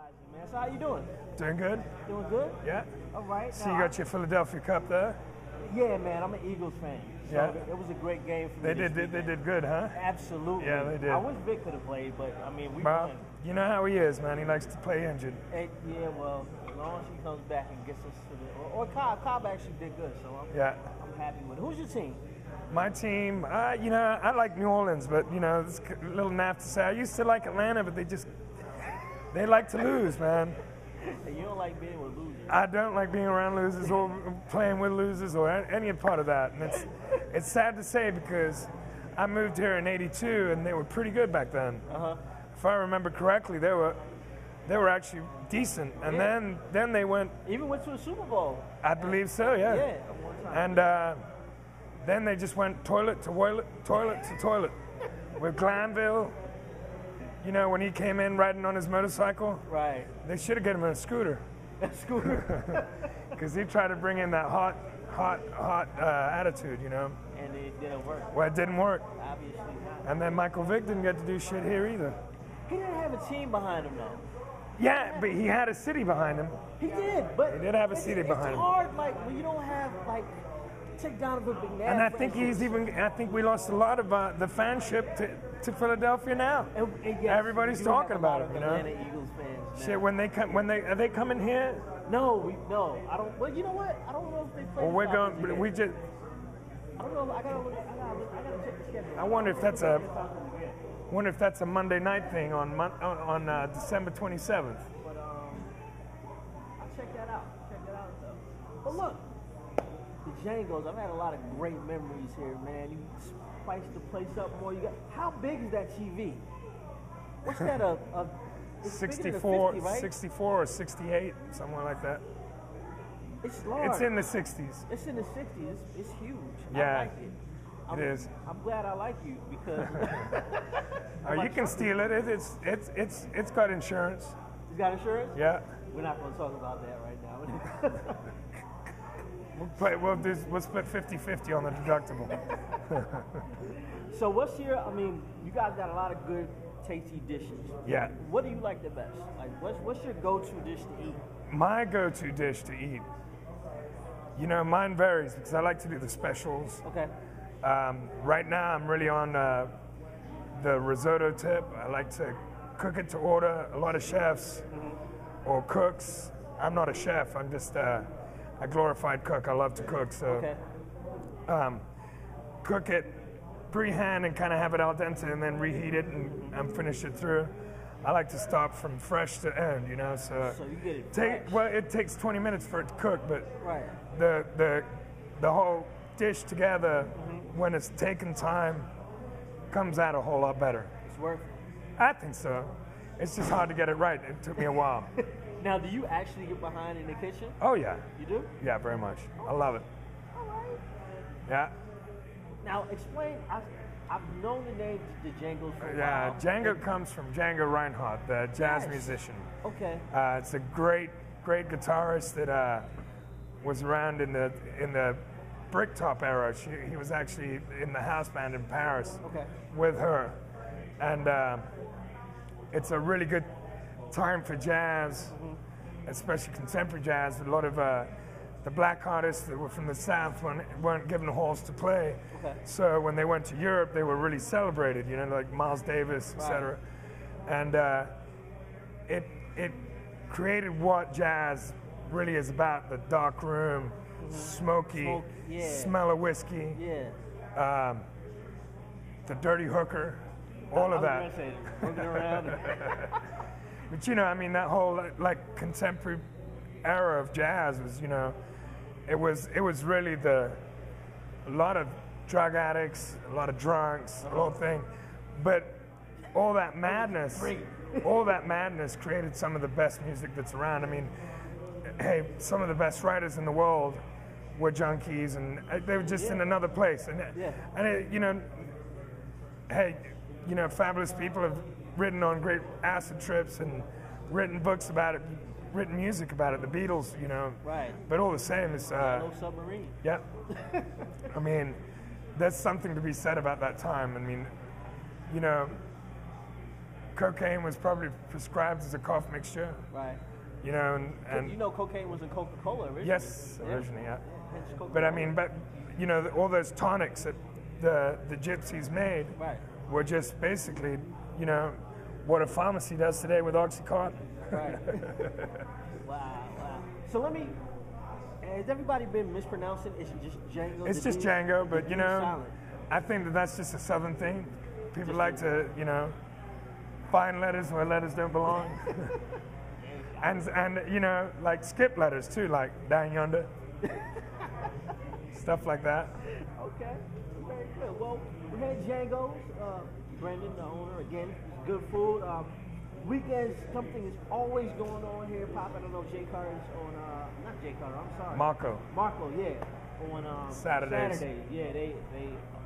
Rising, man. So how you doing? Doing good? Doing good? Yeah. All right. So you got your Philadelphia Cup there? Yeah, man. I'm an Eagles fan. So Yeah. it was a great game for me. They did good, huh? Absolutely. Yeah, they did. I wish Vic could have played, but I mean, we Well, won. you know how he is, man. He likes to play injured. Yeah, well, as long as he comes back and gets us to the or Cobb actually did good, so I'm happy with it. Who's your team? My team, I like New Orleans, but it's a little naff to say. I used to like Atlanta, but they like to lose, man. You don't like being with losers. I don't like being around losers or playing with losers or any part of that. And it's sad to say because I moved here in '82 and they were pretty good back then. If I remember correctly, they were actually decent. And then they went. Even went to a Super Bowl. I believe so, yeah. Yeah, one time. And then they just went toilet to toilet with Glanville. You know, when he came in riding on his motorcycle, right? They should have given him a scooter. A scooter? Because he tried to bring in that hot attitude, you know. And it didn't work. Well, it didn't work. Obviously not. And then Michael Vick didn't get to do shit here either. He didn't have a team behind him, though. Yeah, but he had a city behind him. He did, but he did have a city behind him. It's hard, like when you don't have take Donovan McNabb. And I think I think we lost a lot of the fanship to Philadelphia now. And yes, everybody's talking about it, you know. Atlanta Eagles fans. Shit, are they coming here? No, I don't. Well, you know what? I don't know if they play. Well, we're going. Yet. We just. I don't know. I gotta check the schedule. I wonder if that's a Monday night thing on December 27th. But I'll check that out. Though. But look. The Jangles, I've had a lot of great memories here, man. You spiced the place up more. How big is that TV? What's that? It's 64, 50, right? 64 or 68, somewhere like that. It's large. It's in the 60s. It's in the 60s. It's huge. Yeah, I like it. It is. I'm glad I like you because. You can steal it. It's got insurance. It's got insurance? Yeah. We're not going to talk about that right now. We'll split 50-50 on the deductible. So you guys got a lot of good, tasty dishes. Yeah. What do you like the best? Like, what's your go-to dish to eat? My go-to dish to eat, mine varies because I like to do the specials. Okay. Right now, I'm really on the risotto tip. I like to cook it to order. A lot of chefs or cooks. I'm not a chef. I'm just a glorified cook. I love to cook, so cook it pre-hand and kind of have it al dente, and then reheat it and finish it through. I like to stop from fresh to end, So you get it fresh. It takes 20 minutes for it to cook, but right. the whole dish together, when it's taken time, comes out a whole lot better. It's worth it. I think so. It's just hard to get it right. It took me a while. Now, do you actually get behind in the kitchen? Oh, yeah. You do? Yeah, very much. I love it. All right. Yeah. Now, explain. I've known the name the Jangles for a Yeah, while. Django comes from Django Reinhardt, the jazz musician. Okay. It's a great guitarist that was around in the Bricktop era. He was actually in the house band in Paris with her. And it's a really good time for jazz, especially contemporary jazz. A lot of the black artists that were from the South weren't given halls to play. Okay. So when they went to Europe, they were really celebrated, like Miles Davis, etc. And it created what jazz really is about: the dark room, smoky, smell of whiskey, the dirty hooker, all of that. Hooking around. But that whole contemporary era of jazz was, it was really a lot of drug addicts, a lot of drunks, the whole thing. But all that madness created some of the best music that's around. Some of the best writers in the world were junkies, and they were just in another place. Fabulous people have written on great acid trips and written books about it, written music about it. The Beatles, Right. But all the same, it's No Submarine. Yeah. there's something to be said about that time. cocaine was probably prescribed as a cough mixture. Right. You know, and you know, cocaine was in Coca-Cola originally. yes, originally, yeah. Hence Coca-Cola. But I mean, you know, all those tonics that the gypsies made Right. were just basically, you know, what a pharmacy does today with Oxycontin. Right. Wow. So let me. Has everybody been mispronouncing? It's just Django. It's the just D- Django, but the you D know, silent. I think that's just a Southern thing. People Just like to, you know, find letters where letters don't belong. and you know, like skip letters too, like down yonder. Stuff like that. Okay, very good. Well, we had Django's, Brandon, the owner, again, good food. Weekends, something is always going on here, Pop. I don't know, Jay Carter's on, not Jay Carter, I'm sorry. Marco. Marco, yeah, on Saturdays. Yeah, they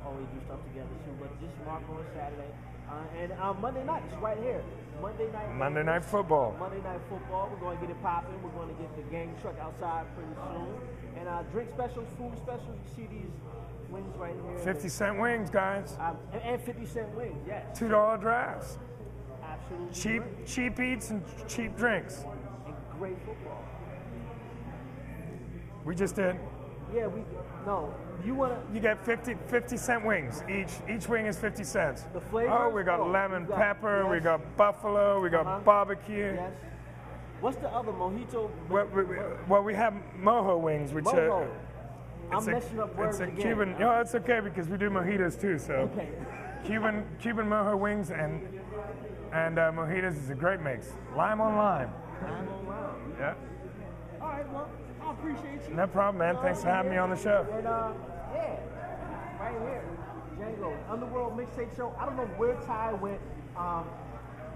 always do stuff together too, but just Marco on Saturday. And Monday nights, right here. Monday night football. Monday night football. We're going to get it popping. We're going to get the gang truck outside pretty soon. And drink specials, food specials. You see these wings right here. 50-cent wings, guys. And 50-cent wings, yes. $2 drafts. Absolutely. Cheap eats and cheap drinks. And great football. We just did. Yeah, You get 50-cent wings. Each wing is 50 cents. The flavors? Oh, we got lemon pepper, we yes. got buffalo, we got barbecue. Yes. What's the other mojito? Well, we have mojo wings, which Mojo. I'm I'm messing up words it's a again. Cuban. No, it's okay because we do mojitos too. So Okay. Cuban mojo wings and mojitos is a great mix. Lime on lime. I'm on round. Yeah. All right, well, I appreciate you. No problem, man. Thanks for having me on the show. And yeah, right here, Django, Underworld Mixtape Show. I don't know where Ty went,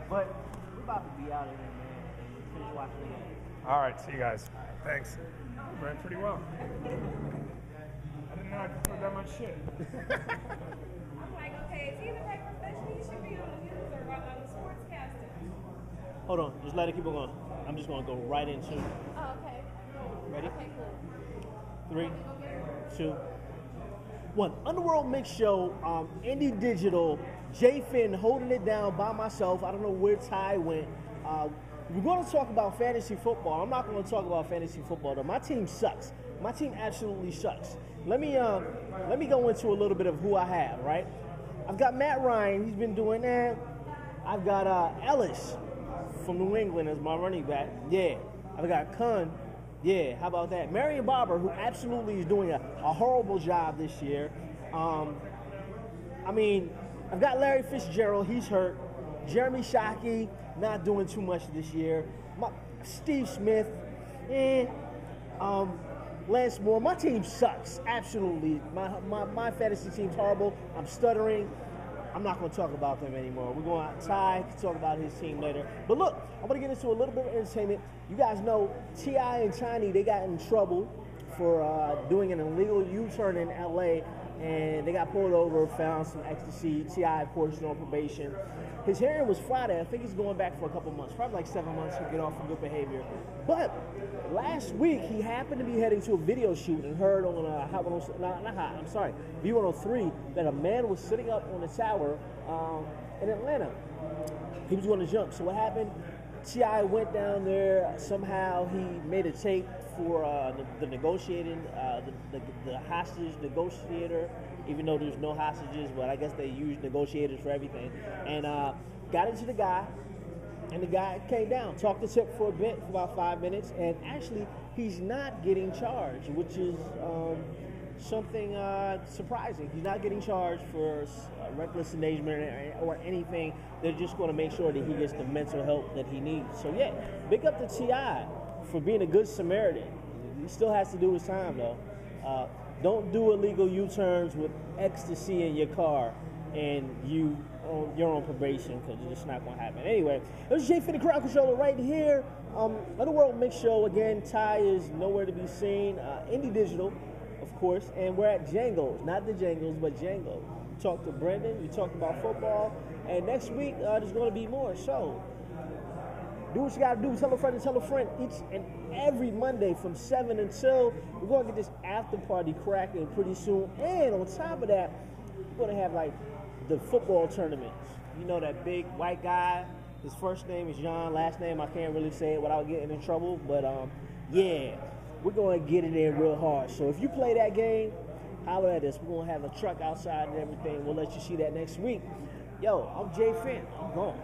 but we're about to be out of here, man. Finish watching the game. All right, see you guys. Thanks. You ran pretty well. I didn't know I could put that much shit. I'm like, okay, is he the type of professional? He should be on the news or on the sportscaster. Hold on, just let it keep on going. I'm just gonna go right into Oh, okay. Ready? Okay, cool. 3, 2, 1. Underworld Mix Show, Indie Digital, J Finn holding it down by myself. I don't know where Ty went. We're going to talk about fantasy football. I'm not going to talk about fantasy football though. My team sucks. My team absolutely sucks. Let me go into a little bit of who I have. Right, I've got Matt Ryan. He's been doing that. I've got Ellis from New England as my running back. Yeah, I've got Kun. Yeah, how about that? Marion Barber, who absolutely is doing a horrible job this year. I mean, I've got Larry Fitzgerald. He's hurt. Jeremy Shockey, not doing too much this year. Steve Smith, Lance Moore. My team sucks, absolutely. My fantasy team's horrible. I'm stuttering. I'm not going to talk about them anymore. We're going outside to talk about his team later. But look, I'm going to get into a little bit of entertainment. You guys know T.I. and Tiny, they got in trouble for doing an illegal U-turn in L.A., and they got pulled over, found some ecstasy. T.I., of course, on probation. His hearing was Friday. I think he's going back for a couple months, probably like 7 months to get off for good behavior. But last week, he happened to be heading to a video shoot and heard on V103 that a man was sitting up on a tower in Atlanta. He was going to jump. So what happened? T.I. went down there. Somehow he made a tape for the negotiating, the hostage negotiator, even though there's no hostages, but I guess they use negotiators for everything. And got into the guy, and the guy came down, talked to Tip for a bit, for about 5 minutes, and actually he's not getting charged, which is something surprising. He's not getting charged for reckless endangerment or anything. They're just going to make sure that he gets the mental help that he needs. So yeah, big up to T.I. for being a good Samaritan. He still has to do his time though. Don't do illegal U-turns with ecstasy in your car and you're on probation, because it's just not going to happen. Anyway, it was Jay Finn, the crowd controller right here. Underworld Mix Show again. Ty is nowhere to be seen. Indie Digital, of course, and we're at Django's, not the Jangles, but Django. We talked to Brendan. We talked about football, and next week there's going to be more. So do what you got to do. Tell a friend and tell a friend. Each and every Monday from 7 until we're going to get this after party cracking pretty soon. And on top of that, we're going to have like the football tournaments. You know, that big white guy His first name is John. Last name I can't really say it without getting in trouble. But yeah, we're gonna get it in real hard. So if you play that game, holler at us. We're gonna have a truck outside and everything. We'll let you see that next week. Yo, I'm Jay Finn. I'm gone.